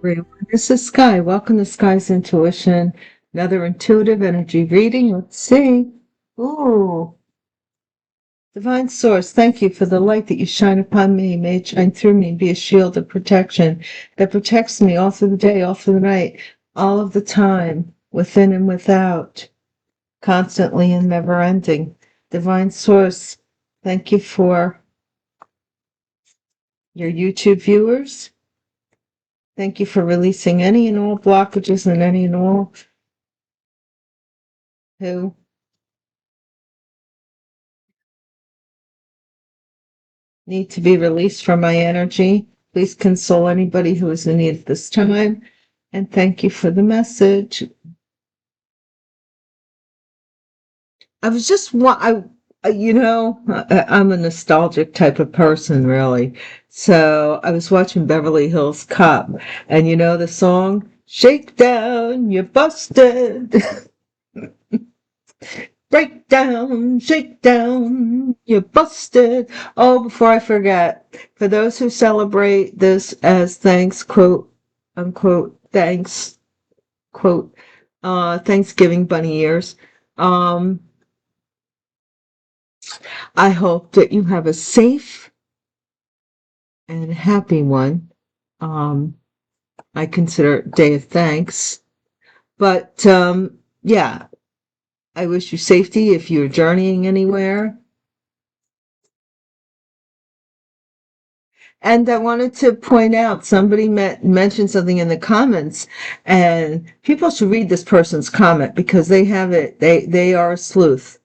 everyone. This is Sky. Welcome to Sky's Intuition. Another intuitive energy reading. Let's see. Ooh. Divine Source, thank you for the light that you shine upon me. May it shine through me and be a shield of protection that protects me all through the day, all through the night, all of the time, within and without, constantly and never ending. Divine Source, thank you for your YouTube viewers. Thank you for releasing any and all blockages and any and all who need to be released from my energy. Please console anybody who is in need at this time. And thank you for the message. I was just, I'm a nostalgic type of person, really. So I was watching Beverly Hills Cop, and you know the song, Shake Down, You're Busted. Break down, shake down, you're busted. Oh, before I forget, for those who celebrate this as thanks, quote, unquote, thanks, quote, Thanksgiving bunny ears, I hope that you have a safe and happy one. I consider it Day of Thanks. But, yeah, I wish you safety if you're journeying anywhere. And I wanted to point out, somebody mentioned something in the comments, and people should read this person's comment because they have it. They are a sleuth.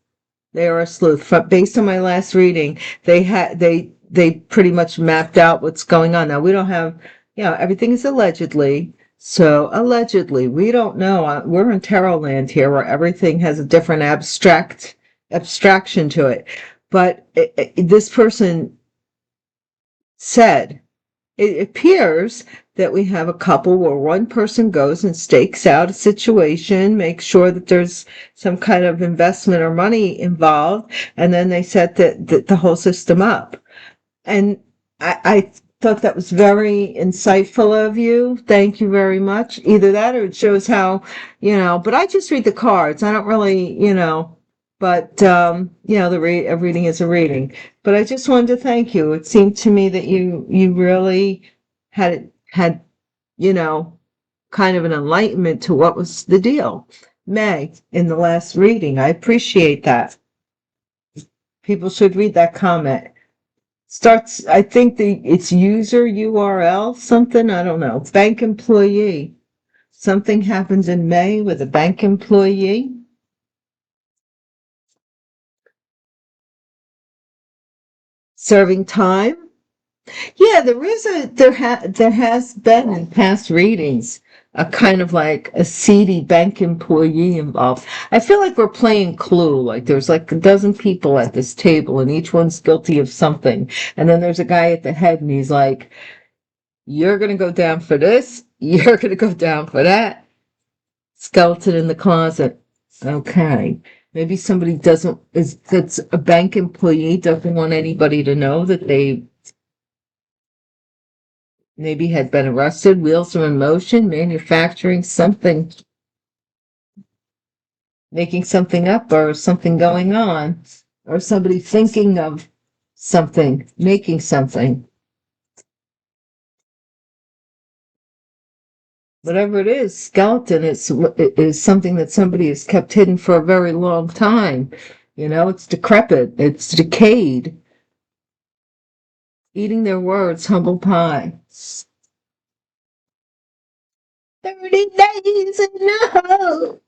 They are a sleuth. Based on my last reading, they pretty much mapped out what's going on. Now we don't have, everything is allegedly. So allegedly, we don't know. We're in tarot land here, where everything has a different abstraction to it. But this person said, it appears that we have a couple where one person goes and stakes out a situation, makes sure that there's some kind of investment or money involved, and then they set the whole system up. And I thought that was very insightful of you. Thank you very much. Either that or it shows how, but I just read the cards. I don't really, but, a reading is a reading. But I just wanted to thank you. It seemed to me that you really had, kind of an enlightenment to what was the deal. May, in the last reading. I appreciate that. People should read that comment. Starts, I think it's user URL, something, I don't know. Bank employee. Something happens in May with a bank employee. Serving time. Yeah, there has been in past readings a kind of like a seedy bank employee involved. I feel like we're playing Clue, like there's like a dozen people at this table and each one's guilty of something. And then there's a guy at the head and he's like, you're going to go down for this, you're going to go down for that. Skeleton in the closet. Okay. Maybe somebody that's a bank employee doesn't want anybody to know that they maybe had been arrested, wheels are in motion, manufacturing something, making something up or something going on, or somebody thinking of something, making something. Whatever it is, skeleton is something that somebody has kept hidden for a very long time. It's decrepit, it's decayed. Eating their words, humble pie. 30 days in a hole.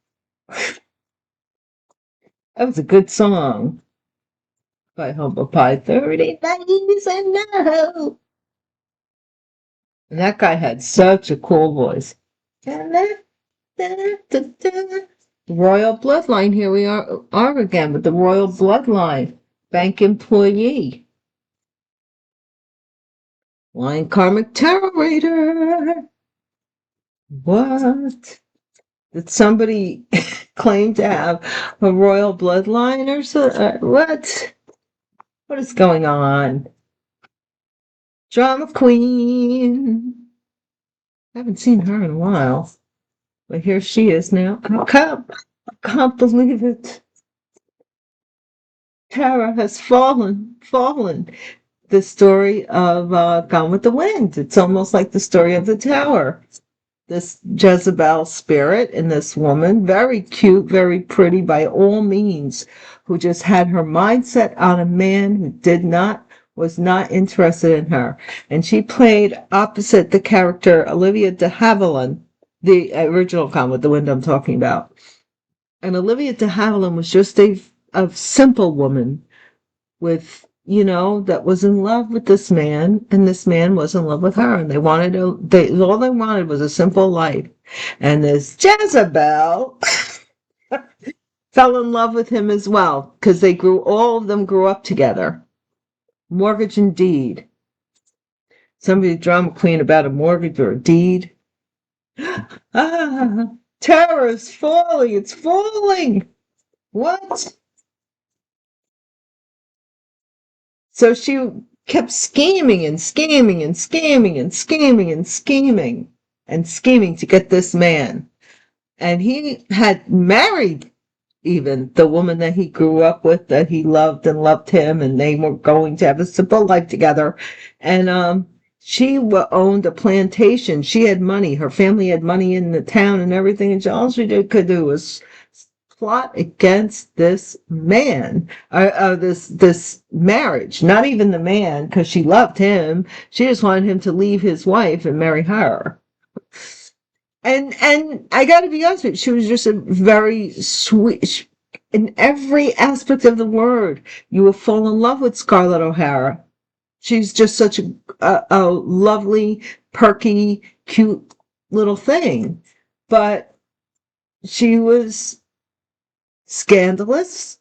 That was a good song by Hobo Pie. 30 days in a hole. And that guy had such a cool voice. The royal bloodline, here we are again with the royal bloodline. Bank employee. Lion karmic tarot reader. What? Did somebody claim to have a royal bloodline or so? What? What is going on? Drama queen. I haven't seen her in a while. But here she is now. I can't believe it. Tara has fallen. The story of Gone with the Wind. It's almost like the story of the tower. This Jezebel spirit in this woman, very cute, very pretty by all means, who just had her mindset on a man who was not interested in her. And she played opposite the character Olivia de Havilland, the original Gone with the Wind I'm talking about. And Olivia de Havilland was just a simple woman with, that was in love with this man, and this man was in love with her, and all they wanted was a simple life. And this Jezebel fell in love with him as well, because all of them grew up together. Mortgage and Deed. Somebody drama queen about a mortgage or a deed. Terror is falling, it's falling. What? So she kept scheming and scheming and scheming and scheming and scheming and scheming to get this man. And he had married even the woman that he grew up with, that he loved and loved him, and they were going to have a simple life together. And she owned a plantation. She had money. Her family had money in the town and everything. And all she could do was plot against this man, this marriage. Not even the man, because she loved him. She just wanted him to leave his wife and marry her. And I got to be honest with you, she was just a very sweet, in every aspect of the word. You will fall in love with Scarlett O'Hara. She's just such a lovely, perky, cute little thing. But she was scandalous.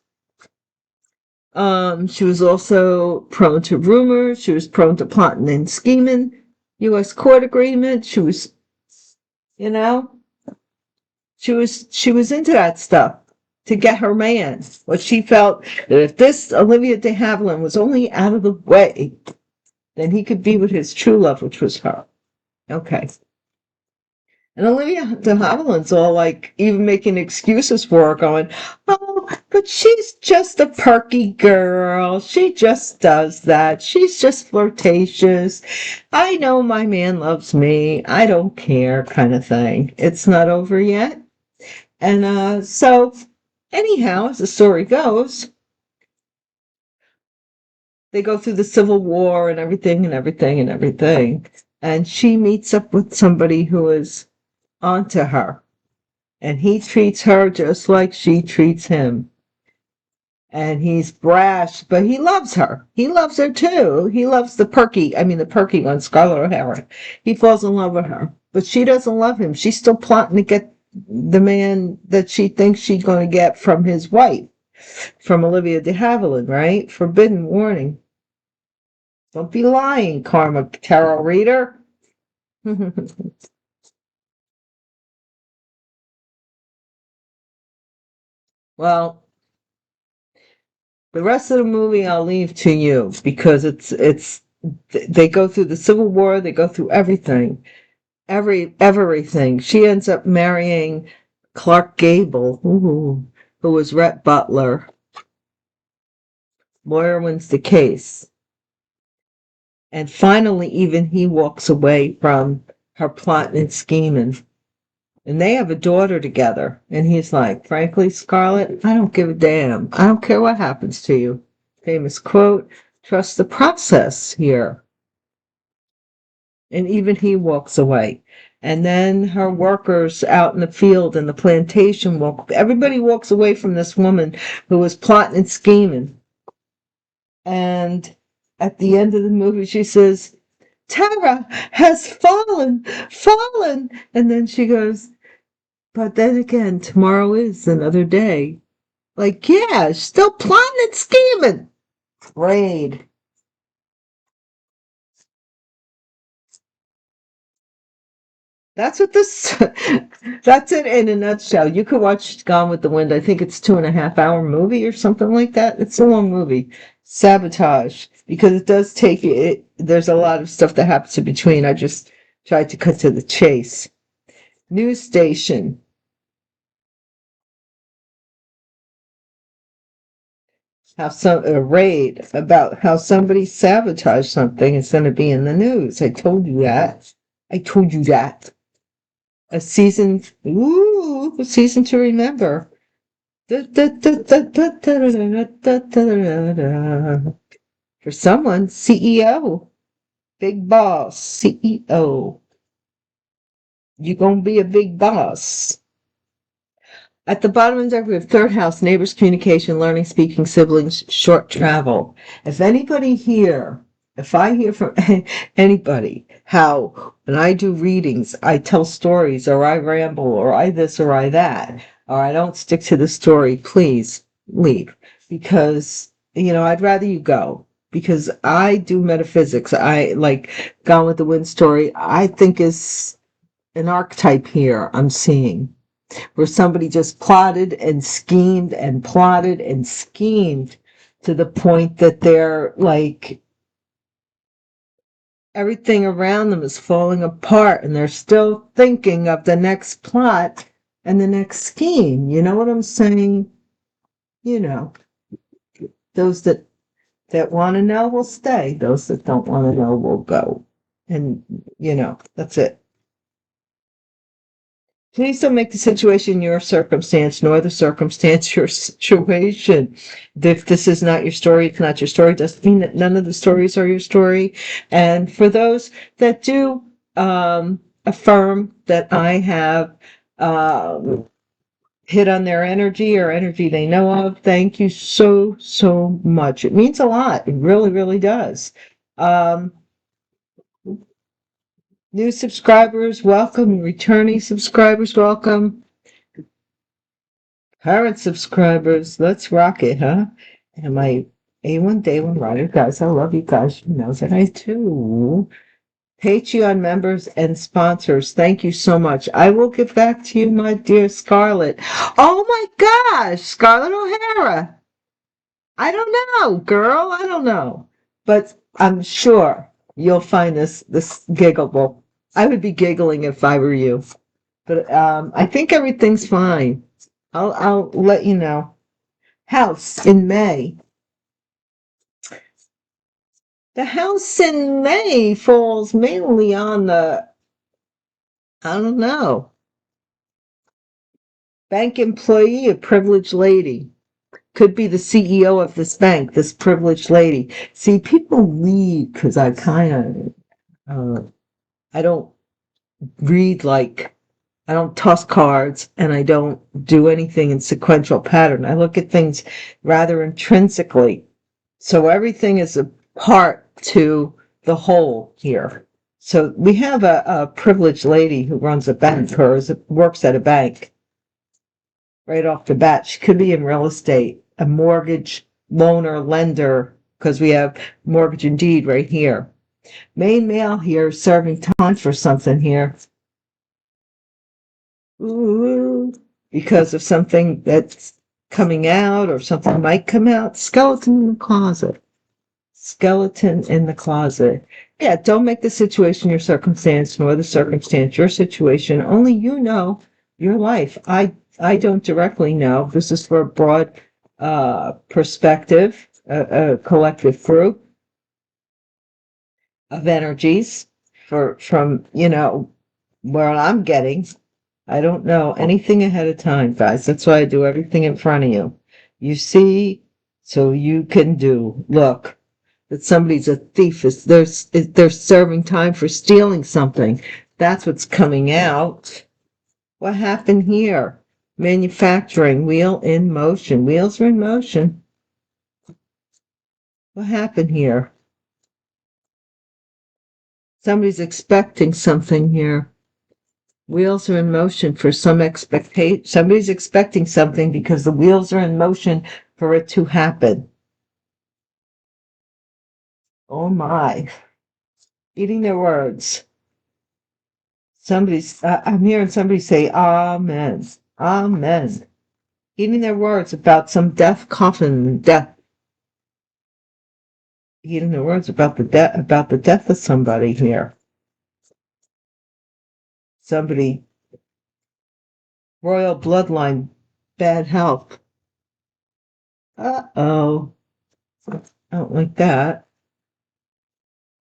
She was also prone to rumors. She was prone to plotting and scheming. U.S. court agreement. She was into that stuff to get her man. But she felt that if this Olivia de Havilland was only out of the way, then he could be with his true love, which was her. Okay. And Olivia de Havilland's all like even making excuses for her, going, "Oh, but she's just a perky girl. She just does that. She's just flirtatious. I know my man loves me. I don't care," kind of thing. It's not over yet. And so anyhow, as the story goes, they go through the Civil War and everything and everything and everything. And she meets up with somebody who is onto her, and he treats her just like she treats him. And he's brash, but he loves her. He loves her too. He loves the perky one, Scarlett O'Hara. He falls in love with her, but she doesn't love him. She's still plotting to get the man that she thinks she's going to get from his wife, from Olivia de Havilland, right? Forbidden warning. Don't be lying, Karma Tarot reader. Well, the rest of the movie I'll leave to you, because they go through the Civil War, they go through everything. Everything. She ends up marrying Clark Gable, who was Rhett Butler. Lawyer wins the case. And finally, even he walks away from her plotting and scheming. And they have a daughter together. And he's like, "Frankly, Scarlett, I don't give a damn. I don't care what happens to you." Famous quote, "Trust the process here." And even he walks away. And then her workers out in the field and the plantation everybody walks away from this woman who was plotting and scheming. And at the end of the movie, she says, "Tara has fallen. And then she goes, "But then again, tomorrow is another day." Like, yeah, still plotting and scheming. Afraid. That's it in a nutshell. You could watch Gone with the Wind. I think it's 2.5 hour movie or something like that. It's a long movie. Sabotage, because it does take you, there's a lot of stuff that happens in between. I just Tried to cut to the chase. News station. A raid about how somebody sabotaged something is going to be in the news. I told you that. I told you that. A season to remember. For someone, CEO, big boss, CEO. You gonna be a big boss. At the bottom of the deck, we have third house, neighbors, communication, learning, speaking, siblings, short travel. If I hear from anybody how when I do readings, I tell stories or I ramble or I this or I that, or I don't stick to the story, please leave. Because, I'd rather you go. Because I do metaphysics. I like Gone with the Wind story, I think is an archetype here I'm seeing where somebody just plotted and schemed to the point that they're like everything around them is falling apart and they're still thinking of the next plot and the next scheme. You know what I'm saying? Those that want to know will stay. Those that don't want to know will go. And, that's it. Please don't make the situation your circumstance, nor the circumstance your situation. If this is not your story, it's not your story. Doesn't mean that none of the stories are your story. And for those that do affirm that I have hit on their energy or energy they know of, thank you so, so much. It means a lot. It really, really does. New subscribers, welcome. Returning subscribers, welcome. Current subscribers, let's rock it, huh? And my A1 Day 1 Rider guys, I love you guys. You know that I do. Patreon members and sponsors, thank you so much. I will get back to you, my dear Scarlett. Oh my gosh, Scarlett O'Hara. I don't know, girl. I don't know. But I'm sure you'll find this giggable. I would be giggling if I were you. But I think everything's fine. I'll let you know. House in May. The house in May falls mainly on I don't know, bank employee, a privileged lady. Could be the CEO of this bank, this privileged lady. See, people read because I don't read I don't toss cards and I don't do anything in sequential pattern. I look at things rather intrinsically. So everything is a part to the whole here. So we have a privileged lady who runs a bank or works at a bank. Right off the bat, she could be in real estate, a mortgage loaner, lender, because we have mortgage and deed right here. Main male here serving time for something here. Ooh, because of something that's coming out or something might come out. Skeleton in the closet. Skeleton in the closet. Yeah, don't make the situation your circumstance, nor the circumstance your situation. Only you know your life. I don't directly know. This is for a broad perspective, a collective group of energies from where I'm getting. I don't know anything ahead of time, guys. That's why I do everything in front of you. You see, so you can do. Look, that somebody's a thief. They're serving time for stealing something. That's what's coming out. What happened here? Manufacturing, wheel in motion. Wheels are in motion. What happened here? Somebody's expecting something here. Wheels are in motion for some expectation. Somebody's expecting something because the wheels are in motion for it to happen. Oh my. Eating their words. I'm hearing somebody say, Amen. Amen. Eating their words about some coffin, death. Eating their words about the death of somebody here. somebody, royal bloodline, bad health. Uh-oh. I don't like that.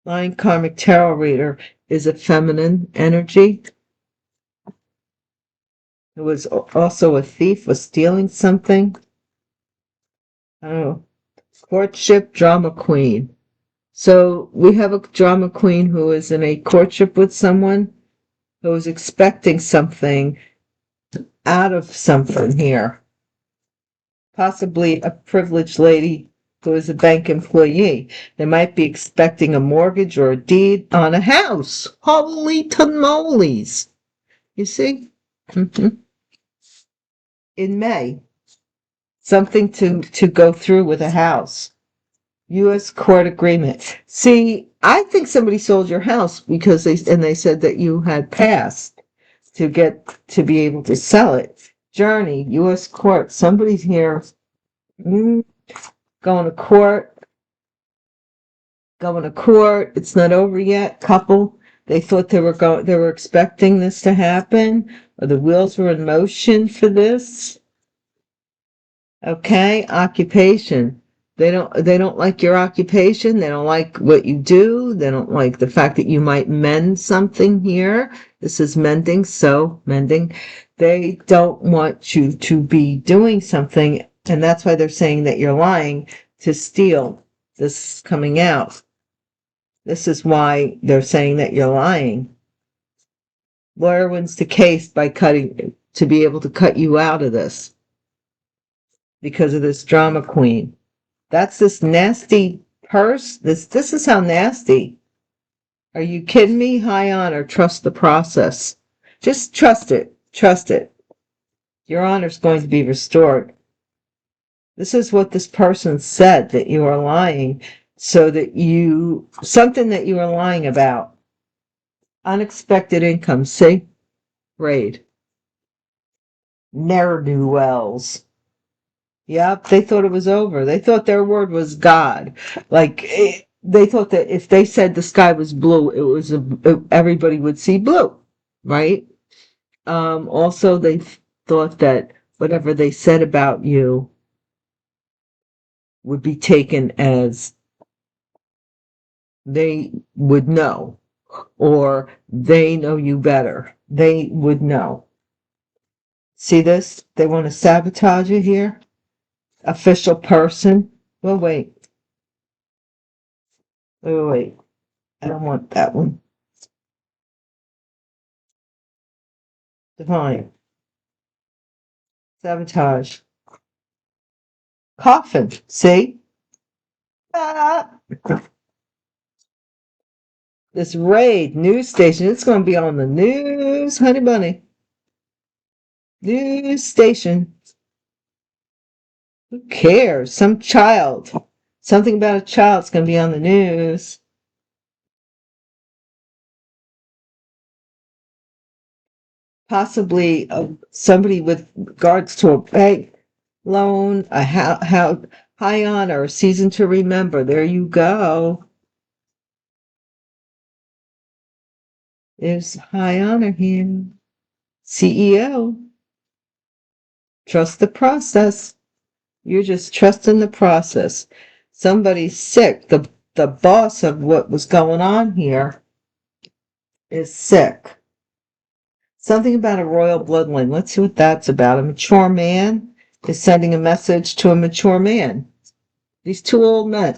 Lying karmic tarot reader is a feminine energy. Who was also a thief, was stealing something. Oh, courtship drama queen. So we have a drama queen who is in a courtship with someone who is expecting something out of something here. Possibly a privileged lady who is a bank employee. They might be expecting a mortgage or a deed on a house. Holy tamales. You see? In May, something to go through with a house. U.S. court agreement. See, I think somebody sold your house because they said that you had passed to be able to sell it. Journey, U.S. court. Somebody's here going to court. Going to court. It's not over yet. Couple. They thought they were expecting this to happen, or the wheels were in motion for this. Okay, occupation. They don't like your occupation. They don't like what you do. They don't like the fact that you might mend something here. This is mending, so mending. They don't want you to be doing something, and that's why they're saying that you're lying to steal. This is coming out. This is why they're saying that you're lying. Lawyer wins the case by to be able to cut you out of this because of this drama queen. That's this nasty purse. This is how nasty. Are you kidding me? High honor. Trust the process. Just trust it. Trust it. Your honor's going to be restored. This is what this person said, that you are lying, so that something that you are lying about. Unexpected income. See? Raid. Ne'er-do-wells. Yep, they thought it was over. They thought their word was God. They thought that if they said the sky was blue, everybody would see blue, right? Also, they thought that whatever they said about you would be taken as they would know, or they know you better. They would know. See this? They want to sabotage you here. Official person. Well, wait. Wait. I don't want that one. Divine. Sabotage. Coffin. See? Ah. This raid news station. It's going to be on the news, honey bunny. News station. Who cares? Some child. Something about a child's going to be on the news. Possibly somebody with regards to a bank loan, a high honor, a season to remember. There you go. There's high honor here. CEO. Trust the process. You're just trusting the process. Somebody's sick. The boss of what was going on here is sick. Something about a royal bloodline. Let's see what that's about. A mature man is sending a message to a mature man. These two old men.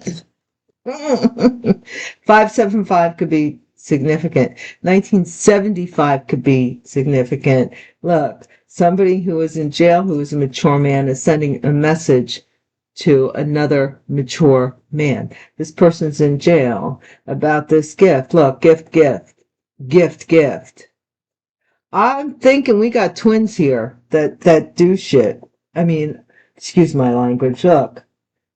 575 could be significant. 1975 could be significant. Look, somebody who is in jail, who is a mature man, is sending a message to another mature man. This person's in jail about this gift. Look, gift. I'm thinking we got twins here that do shit. I mean, excuse my language. Look,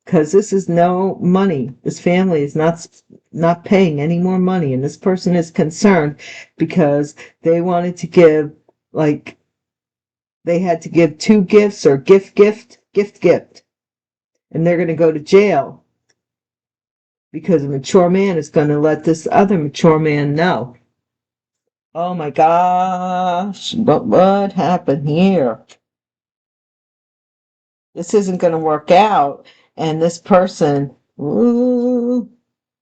because this is no money. This family is not paying any more money, and this person is concerned because they wanted to give, like, they had to give 2 gifts or gift, and they're going to go to jail because a mature man is going to let this other mature man know. Oh my gosh, what happened here? This isn't going to work out, and this person, ooh,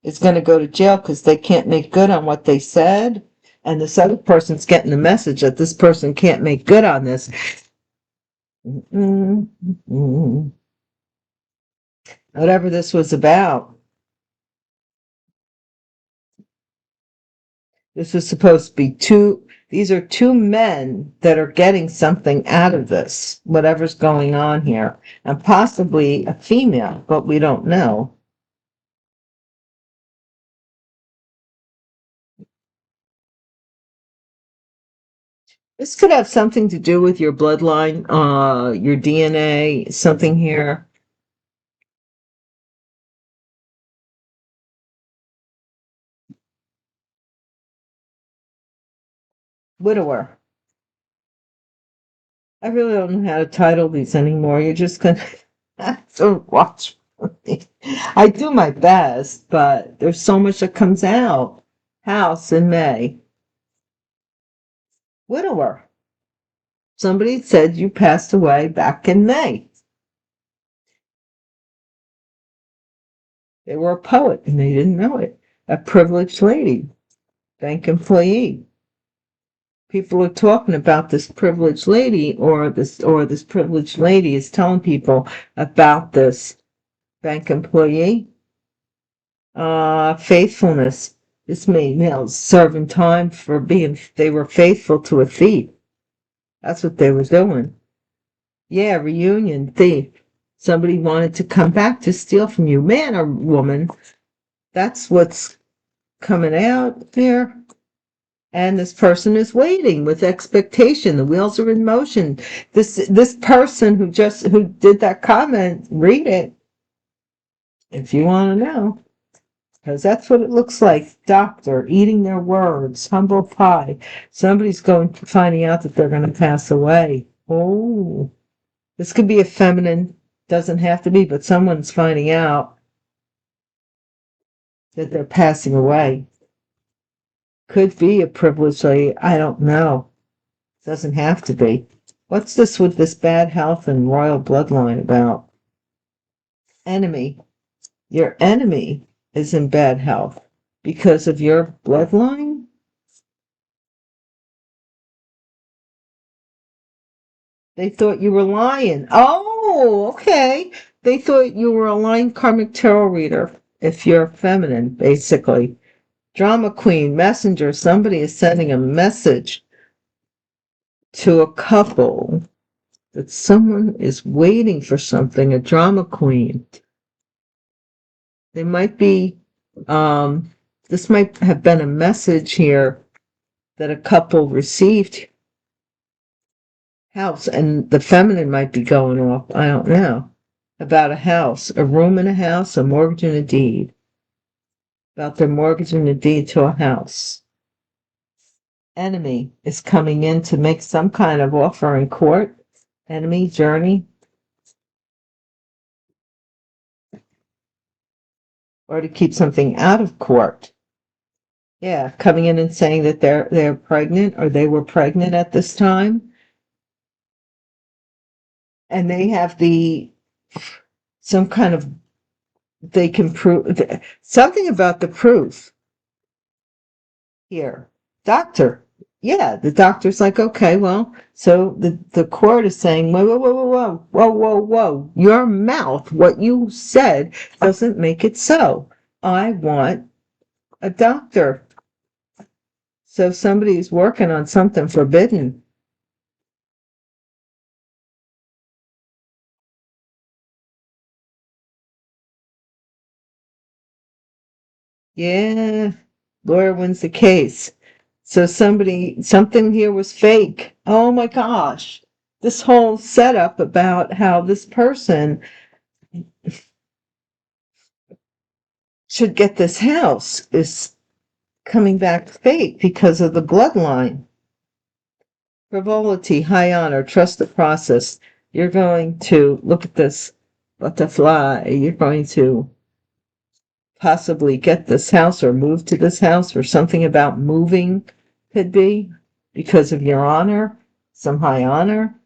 is going to go to jail because they can't make good on what they said, and this other person's getting the message that this person can't make good on this. Whatever this was about. This was supposed to be these are two men that are getting something out of this, whatever's going on here, and possibly a female, but we don't know. This could have something to do with your bloodline, your DNA, something here. Widower. I really don't know how to title these anymore. You're just gonna have to watch me. I do my best, but there's so much that comes out. House in May. Widower. Somebody said you passed away back in May. They were a poet and they didn't know it. A privileged lady, bank employee. People are talking about this privileged lady, or this privileged lady is telling people about this bank employee. Faithfulness. This male serving time for they were faithful to a thief. That's what they were doing. Yeah, reunion, thief. Somebody wanted to come back to steal from you, man or woman. That's what's coming out there. And this person is waiting with expectation. The wheels are in motion. This person who did that comment, read it if you want to know, because that's what it looks like. Doctor eating their words, humble pie. Somebody's finding out that they're going to pass away. Oh, this could be a feminine, doesn't have to be, but someone's finding out that they're passing away. Could be a privileged lady. I don't know. Doesn't have to be. What's this with this bad health and royal bloodline about? Enemy. Your enemy is in bad health because of your bloodline? They thought you were lying. Oh, okay. They thought you were a lying karmic tarot reader if you're feminine, basically. Drama queen, messenger. Somebody is sending a message to a couple that someone is waiting for something, a drama queen. They might be, this might have been a message here that a couple received. House, and the feminine might be going off, I don't know, about a house, a room in a house, a mortgage and a deed. About their mortgage and a deed to a house. Enemy is coming in to make some kind of offer in court. Enemy, journey. Or to keep something out of court. Yeah, coming in and saying that they're pregnant or they were pregnant at this time. And they have some kind of, they can prove something about the proof here. Doctor. Yeah, the doctor's like, okay, well, so the court is saying, whoa, whoa, whoa, whoa, whoa, whoa, whoa, whoa. Your mouth, what you said doesn't make it so. I want a doctor. So somebody's working on something forbidden. Yeah, lawyer wins the case. So something here was fake. Oh my gosh. This whole setup about how this person should get this house is coming back fake because of the bloodline. Frivolity, high honor, trust the process. You're going to look at this butterfly. You're going to possibly get this house or move to this house or something about moving Could be because of your honor, some high honor.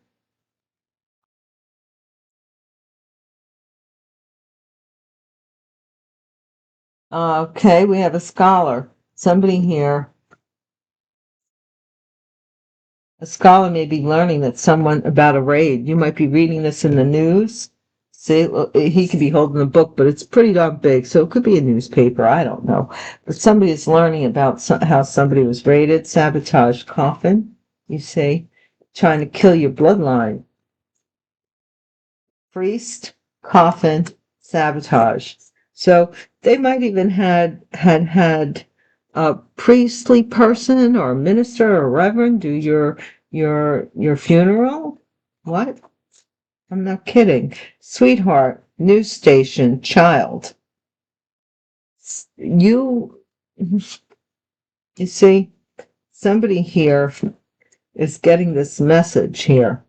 Okay, we have a scholar. Somebody here. A scholar may be learning that someone about a raid. You might be reading this in the news. See, he could be holding a book, but it's pretty darn big, so it could be a newspaper. I don't know. But somebody is learning about how somebody was raided, sabotage, coffin, you see, trying to kill your bloodline. Priest, coffin, sabotage. So they might even had a priestly person or a minister or a reverend do your funeral. What? I'm not kidding. Sweetheart, news station, child. You you see, somebody here is getting this message here.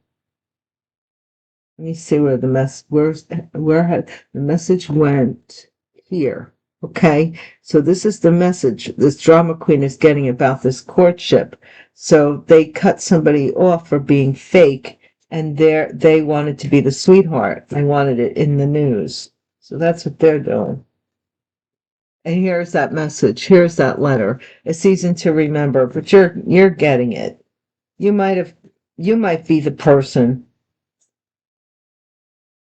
Let me see where the message went here. Okay, so this is the message this drama queen is getting about this courtship. So they cut somebody off for being fake, and they wanted to be the sweetheart. They wanted it in the news. So that's what they're doing. And here's that message. Here's that letter. A season to remember, but you're getting it. You might be the person.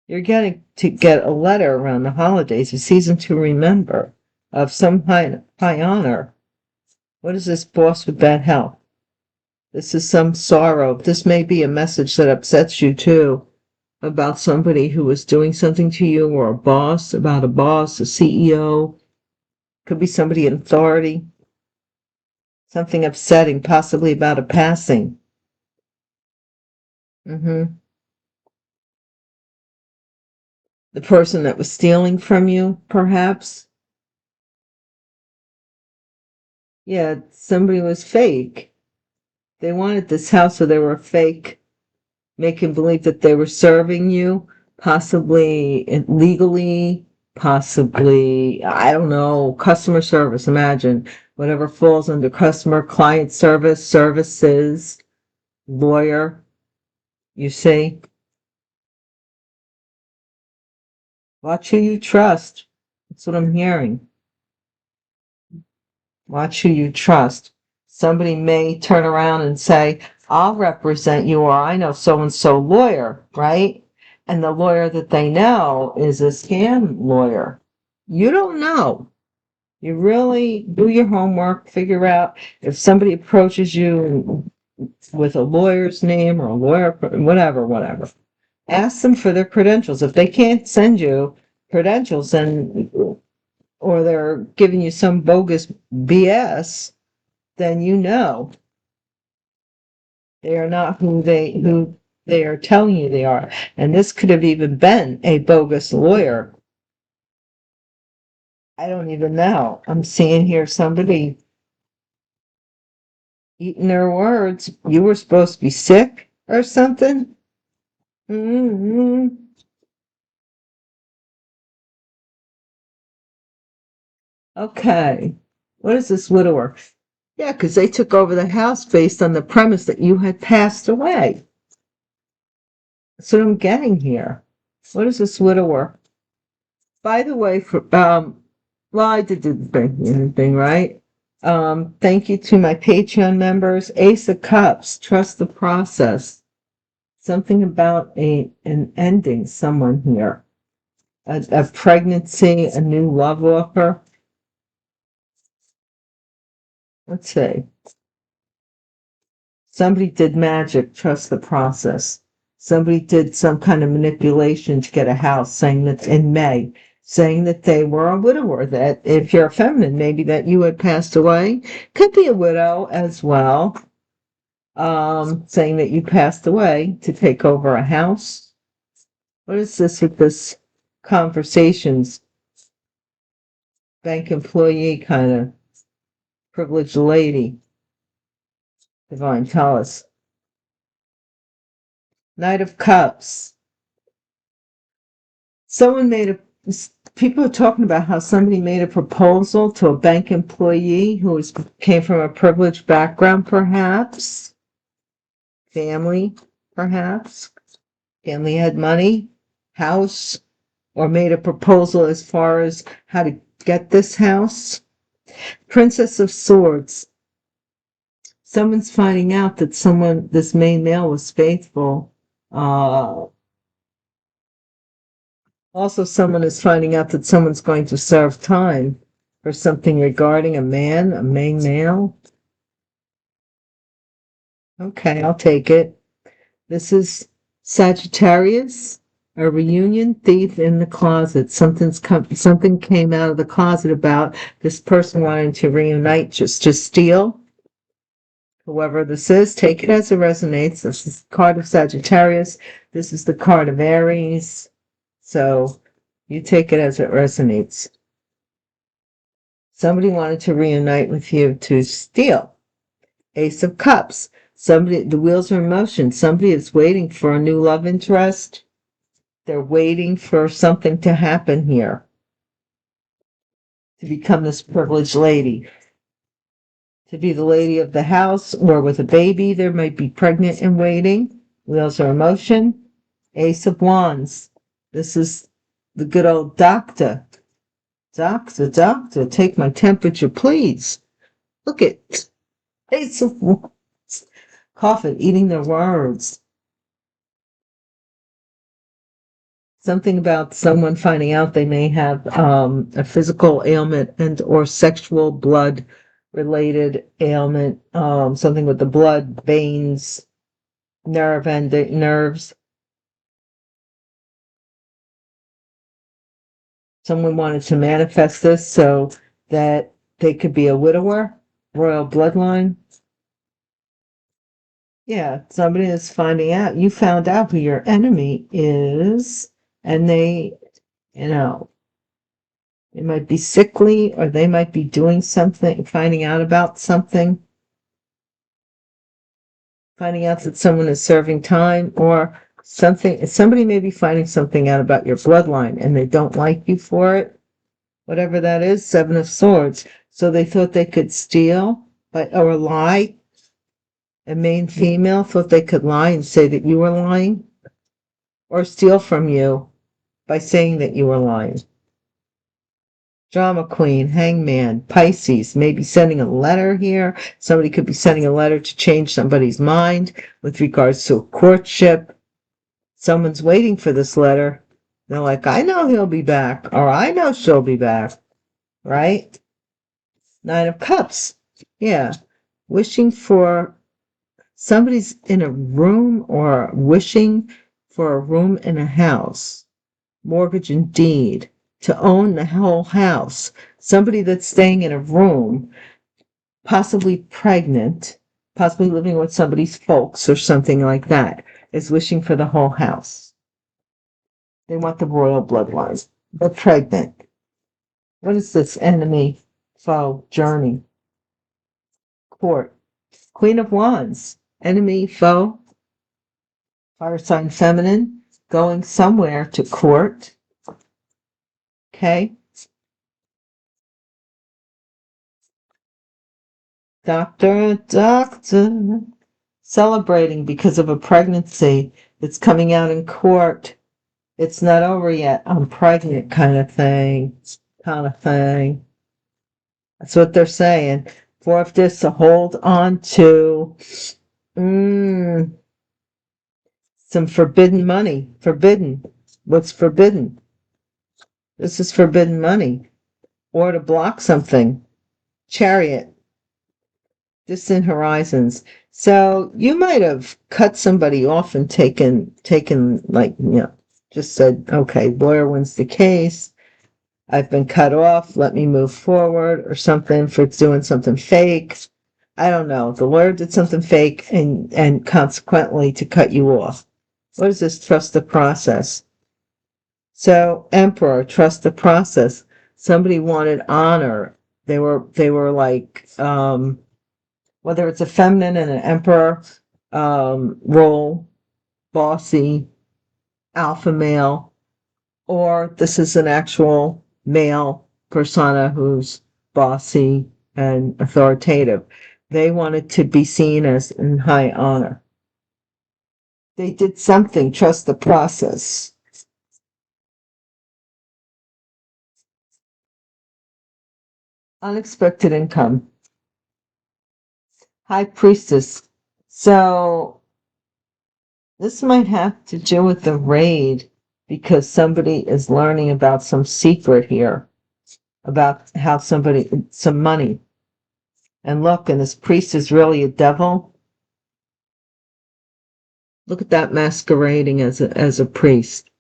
You're getting to get a letter around the holidays, a season to remember, of some high honor. What is this boss with bad health? This is some sorrow. This may be a message that upsets you too, about somebody who was doing something to you, or a boss, about a boss, a CEO. Could be somebody in authority. Something upsetting, possibly about a passing. The person that was stealing from you, perhaps. Yeah, somebody was fake. They wanted this house, so they were fake, making believe that they were serving you, possibly legally, possibly, I don't know, customer service. Imagine whatever falls under customer, client service, services, lawyer, you see. Watch who you trust. That's what I'm hearing. Watch who you trust. Somebody may turn around and say, I'll represent you, or I know so-and-so lawyer, right? And the lawyer that they know is a scam lawyer. You don't know. You really do your homework, figure out if somebody approaches you with a lawyer's name or a lawyer, whatever. Ask them for their credentials. If they can't send you credentials, then or they're giving you some bogus BS, then you know they are not who they are telling you they are. And this could have even been a bogus lawyer. I don't even know. I'm seeing here somebody eating their words. You were supposed to be sick or something. Mm-hmm. Okay. What is this widower? Yeah, because they took over the house based on the premise that you had passed away. That's what I'm getting here. What is this widower? By the way, well, I did do the thing, right? Thank you to my Patreon members. Ace of Cups, trust the process. Something about an ending, someone here. A pregnancy, a new love offer. Let's see. Somebody did magic, trust the process. Somebody did some kind of manipulation to get a house, saying that in May, saying that they were a widower, that if you're feminine, maybe that you had passed away. Could be a widow as well. Saying that you passed away to take over a house. What is this with this conversations? Bank employee kind of privileged lady. Divine, tell us. Knight of Cups. Someone made a people are talking about how somebody made a proposal to a bank employee who came from a privileged background, perhaps. Family, perhaps. Family had money, house, or made a proposal as far as how to get this house. Princess of Swords. Someone's finding out that this main male was faithful. Also, someone is finding out that someone's going to serve time for something regarding a main male. Okay, I'll take it. This is Sagittarius, a reunion thief in the closet. Something came out of the closet about this person wanting to reunite just to steal. Whoever this is, take it as it resonates. This is the card of Sagittarius. This is the card of Aries. So you take it as it resonates. Somebody wanted to reunite with you to steal. Ace of Cups. The wheels are in motion. Somebody is waiting for a new love interest. They're waiting for something to happen here. To become this privileged lady. To be the lady of the house or with a baby. They might be pregnant and waiting. Wheels are in motion. Ace of Wands. This is the good old doctor. Doctor, take my temperature, please. Look at Ace of Wands. Coughing, eating their words. Something about someone finding out they may have a physical ailment and or sexual blood related ailment, something with the blood, veins, nerves. Someone wanted to manifest this so that they could be a widower, royal bloodline. Yeah, somebody is finding out. You found out who your enemy is, and they might be sickly, or they might be doing something, finding out about something, finding out that someone is serving time, or something. Somebody may be finding something out about your bloodline, and they don't like you for it. Whatever that is, Seven of Swords. So they thought they could steal or lie. A main female thought they could lie and say that you were lying, or steal from you by saying that you were lying. Drama Queen, Hangman, Pisces, maybe sending a letter here. Somebody could be sending a letter to change somebody's mind with regards to a courtship. Someone's waiting for this letter. They're like, I know he'll be back, or I know she'll be back, right? Nine of Cups. Yeah. Wishing for somebody's in a room or wishing for a room in a house. Mortgage and deed. To own the whole house. Somebody that's staying in a room, possibly pregnant, possibly living with somebody's folks or something like that, is wishing for the whole house. They want the royal bloodline. They're pregnant. What is this enemy, foe, journey? Court. Queen of Wands. Enemy, foe. Fire sign feminine. Going somewhere to court. Okay. Doctor, celebrating because of a pregnancy that's coming out in court. It's not over yet. I'm pregnant kind of thing. That's what they're saying. Four of this to hold on to some forbidden money. Forbidden. What's forbidden? This is forbidden money. Or to block something. Chariot. Distant horizons. So you might have cut somebody off and taken just said, okay, lawyer wins the case. I've been cut off. Let me move forward or something for doing something fake. I don't know. The lawyer did something fake and consequently to cut you off. What is this? Trust the process. So Emperor, trust the process. Somebody wanted honor. They were like, whether it's a feminine and an emperor role, bossy, alpha male, or this is an actual male persona who's bossy and authoritative. They wanted to be seen as in high honor. They did something, trust the process. Unexpected income. High priestess. So this might have to do with the raid because somebody is learning about some secret here about how some money. And look, and this priest is really a devil. Look at that masquerading as a priest.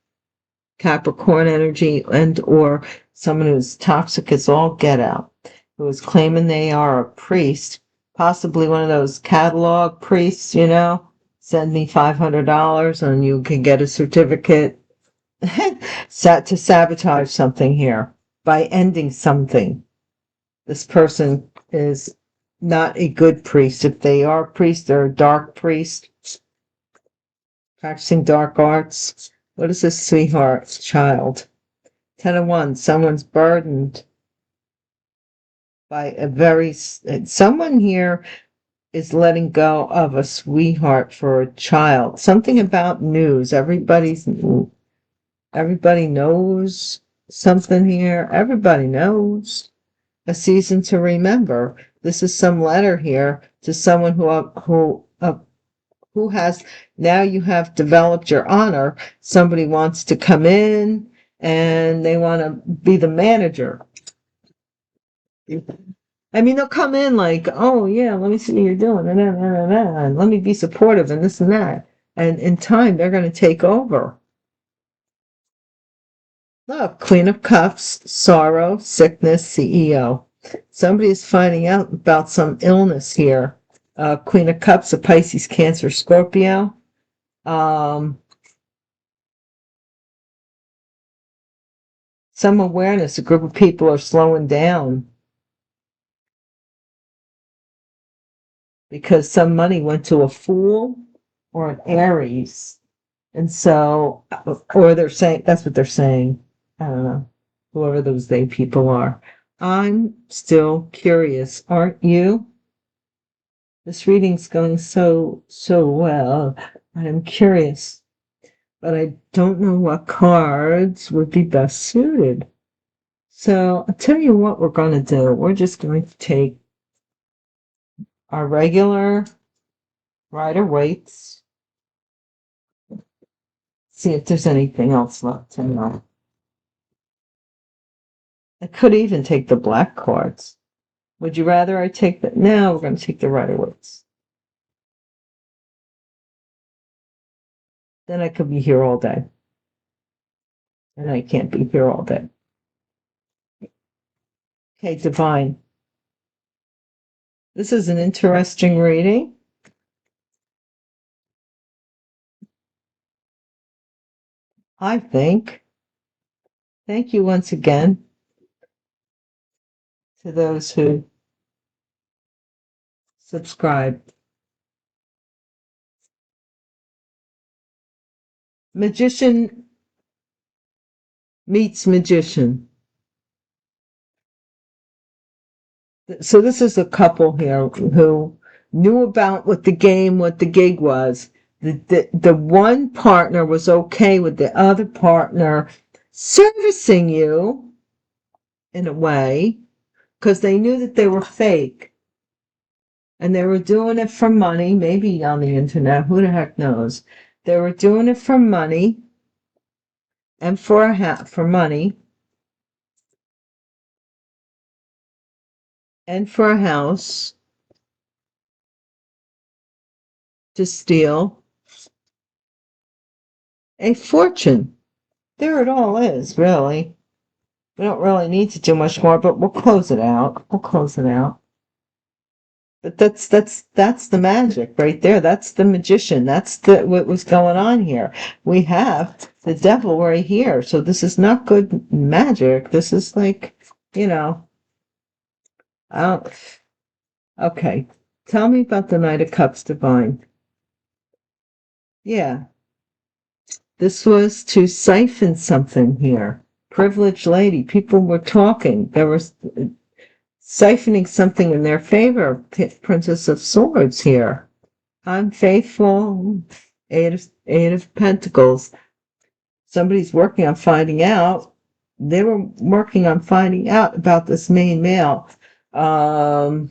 Capricorn energy and or someone who's toxic as all get out, who is claiming they are a priest, possibly one of those catalog priests, send me $500 and you can get a certificate. Set to sabotage something here by ending something. This person is not a good priest. If they are a priest, they're a dark priest, practicing dark arts. What is this sweetheart child? 10 of Wands. Someone's burdened by someone here is letting go of a sweetheart for a child. Something about news. Everybody knows something here. Everybody knows. A season to remember. This is some letter here to someone who has, now you have developed your honor. Somebody wants to come in and they want to be the manager. I mean, they'll come in like, oh yeah, let me see what you're doing, and let me be supportive and this and that. And in time, they're going to take over. Look, Queen of Cups, sorrow, sickness, CEO. Somebody is finding out about some illness here. Queen of Cups, a Pisces, Cancer, Scorpio. Some awareness, a group of people are slowing down because some money went to a Fool or an Aries. And so, or they're saying, that's what they're saying. I don't know, whoever those they people are. I'm still curious, aren't you? This reading's going so well. I am curious, but I don't know what cards would be best suited. So I'll tell you what we're going to do. We're just going to take our regular Rider-Waite's. See if there's anything else left to know. I could even take the black cards. Would you rather I take that? No, we're going to take the Rider-Waite's. Then I could be here all day. And I can't be here all day. Okay, Divine. This is an interesting reading. I think. Thank you once again to those who subscribe. Magician meets magician. So this is a couple here who knew about what the gig was. The one partner was okay with the other partner servicing you in a way because they knew that they were fake and they were doing it for money, maybe on the internet, who the heck knows. They were doing it for money and for money and for a house to steal a fortune. There it all is, really. We don't really need to do much more, but we'll close it out. But that's the magic right there. That's the magician. That's what was going on here. We have the devil right here. So this is not good magic. This is like, okay. Tell me about the Knight of Cups, Divine. Yeah. This was to siphon something here. privileged lady. People were talking. They were siphoning something in their favor. Princess of Swords here. Unfaithful. Eight of Pentacles. Somebody's working on finding out. They were working on finding out about this main male. How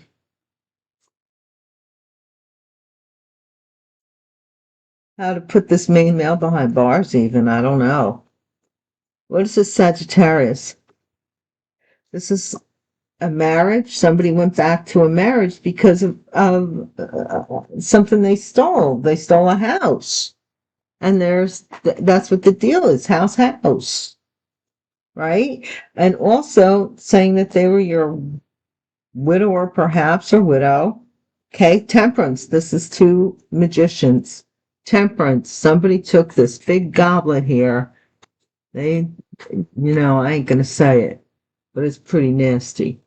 to put this main male behind bars even, I don't know. What is this Sagittarius? This is a marriage. Somebody went back to a marriage because of something they stole. They stole a house. And that's what the deal is, house. Right? And also saying that they were your widower perhaps, or widow. Okay, Temperance. This is two magicians. Temperance. Somebody took this big goblet here. I ain't gonna say it, but it's pretty nasty.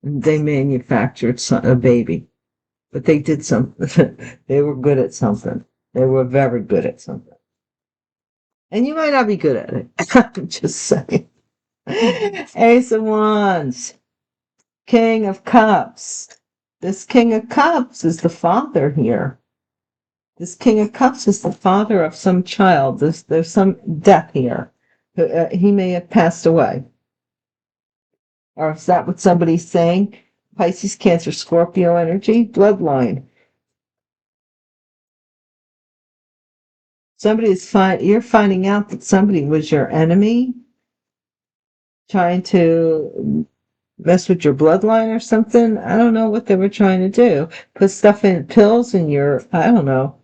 And they manufactured a baby, but they did something. They were good at something. They were very good at something. And you might not be good at it. I'm just saying. Ace of Wands. King of Cups. This King of Cups is the father here. This King of Cups is the father of some child. There's some death here. He may have passed away. Or is that what somebody's saying? Pisces, Cancer, Scorpio energy, bloodline. You're finding out that somebody was your enemy, trying to mess with your bloodline or something. I don't know what they were trying to do. Put stuff in pills in your, I don't know.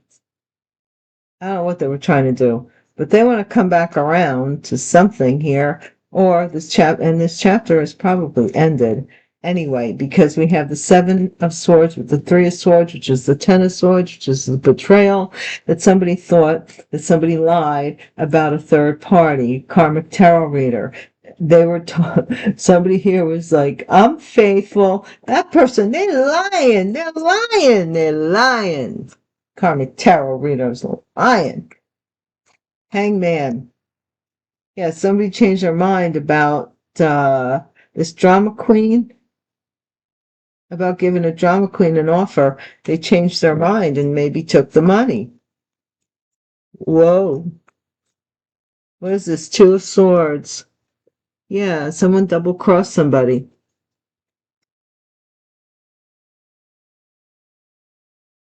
I don't know what they were trying to do. But they want to come back around to something here, or this chapter is probably ended anyway, because we have the Seven of Swords with the Three of Swords, which is the Ten of Swords, which is the betrayal, that somebody thought that somebody lied about a third party, karmic tarot reader. They were somebody here was like, I'm faithful. That person, they're lying. Karmic tarot readers lying. Hangman. Yeah, somebody changed their mind about this drama queen, about giving a drama queen an offer. They changed their mind and maybe took the money. Whoa. What is this? Two of Swords. Yeah, someone double-crossed somebody.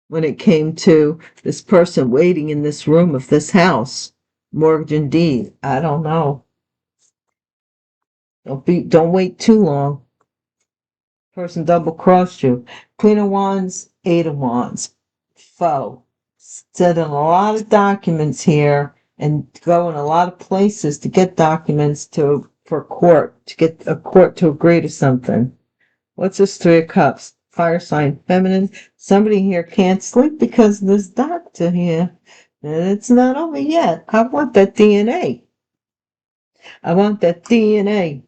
When it came to this person waiting in this room of this house. Mortgage and deed. I don't know. Don't wait too long. Person double-crossed you. Queen of Wands, Eight of Wands. Foe. Sending a lot of documents here and going a lot of places to get documents for court, to get a court to agree to something. What's this Three of Cups? Fire sign, feminine. Somebody here can't sleep because of this doctor here. And it's not over yet. I want that DNA. I want that DNA.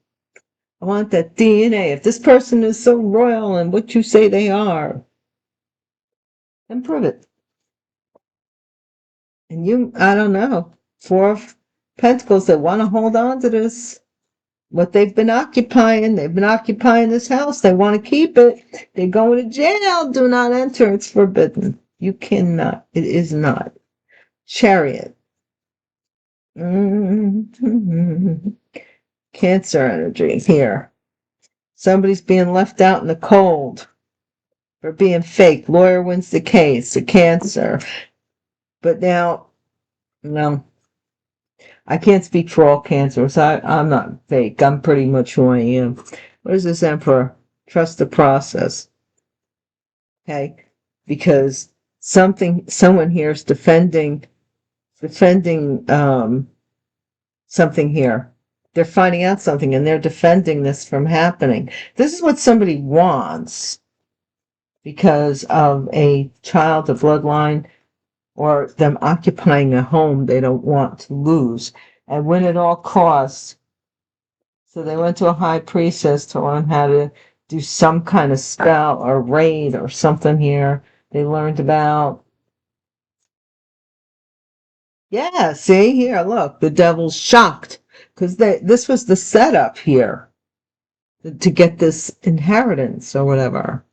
I want that DNA. If this person is so royal and what you say they are, then prove it. And I don't know, Four of Pentacles that want to hold on to this, what they've been occupying. They've been occupying this house. They want to keep it. They're going to jail. Do not enter. It's forbidden. You cannot. It is not. Chariot. Cancer energy here. Somebody's being left out in the cold for being fake. Lawyer wins the case. A Cancer. But now, no, I can't speak for all Cancers. I'm not fake. I'm pretty much who I am. What is this Emperor? Trust the process. Okay? Because someone here is defending something here. They're finding out something and they're defending this from happening. This is what somebody wants because of a child, a bloodline, or them occupying a home they don't want to lose and win at all costs. So they went to a high priestess to learn how to do some kind of spell or raid or something here. They learned about. Yeah, see here, look, the devil's shocked. because this was the setup here to get this inheritance or whatever.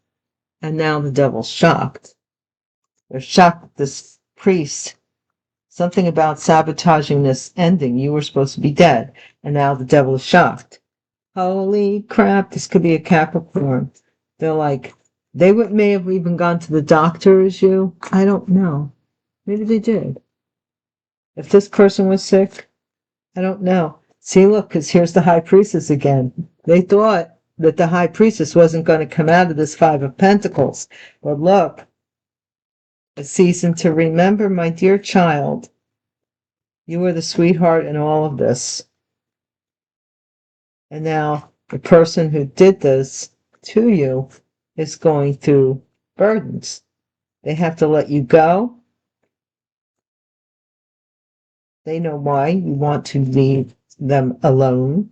And now the devil's shocked. They're shocked that this priest, something about sabotaging this ending. You were supposed to be dead, and now the devil is shocked. Holy crap, this could be a Capricorn. They're like, they may have even gone to the doctor as you. I don't know. Maybe they did. If this person was sick, I don't know. See, look, because here's the high priestess again. They thought that the high priestess wasn't going to come out of this Five of Pentacles. But look, a season to remember, my dear child. You were the sweetheart in all of this. And now the person who did this to you is going through burdens. They have to let you go. They know why you want to leave them alone.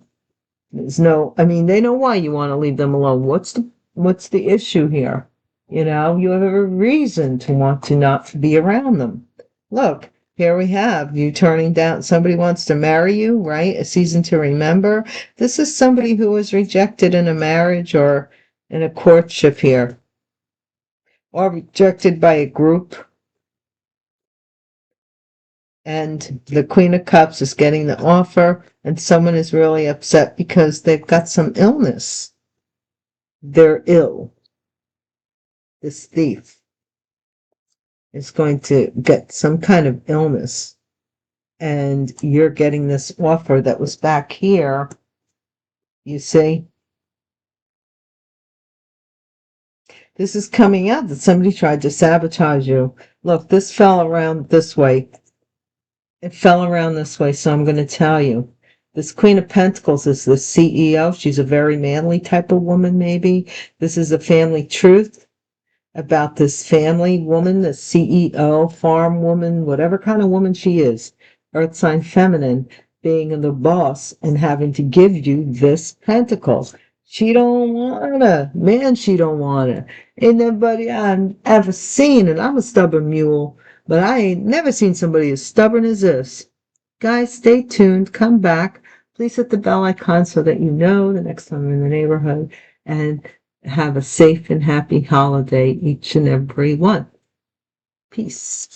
They know why you want to leave them alone. What's the issue here? You have a reason to want to not be around them. Look, here we have you turning down. Somebody wants to marry you, right? A season to remember. This is somebody who was rejected in a marriage or in a courtship here, or rejected by a group. And the Queen of Cups is getting the offer, and someone is really upset because they've got some illness. They're ill. This thief is going to get some kind of illness, and you're getting this offer that was back here. You see? This is coming out that somebody tried to sabotage you. Look, this fell around this way. It fell around this way, so I'm going to tell you. This Queen of Pentacles is the CEO. She's a very manly type of woman, maybe. This is a family truth about this family woman, the CEO, farm woman, whatever kind of woman she is. Earth sign feminine, being the boss and having to give you this pentacle. She don't wanna. Man, she don't wanna. Ain't nobody I've ever seen, and I'm a stubborn mule, but I ain't never seen somebody as stubborn as this. Guys, stay tuned. Come back. Please hit the bell icon so that you know the next time I'm in the neighborhood. And have a safe and happy holiday, each and every one. Peace.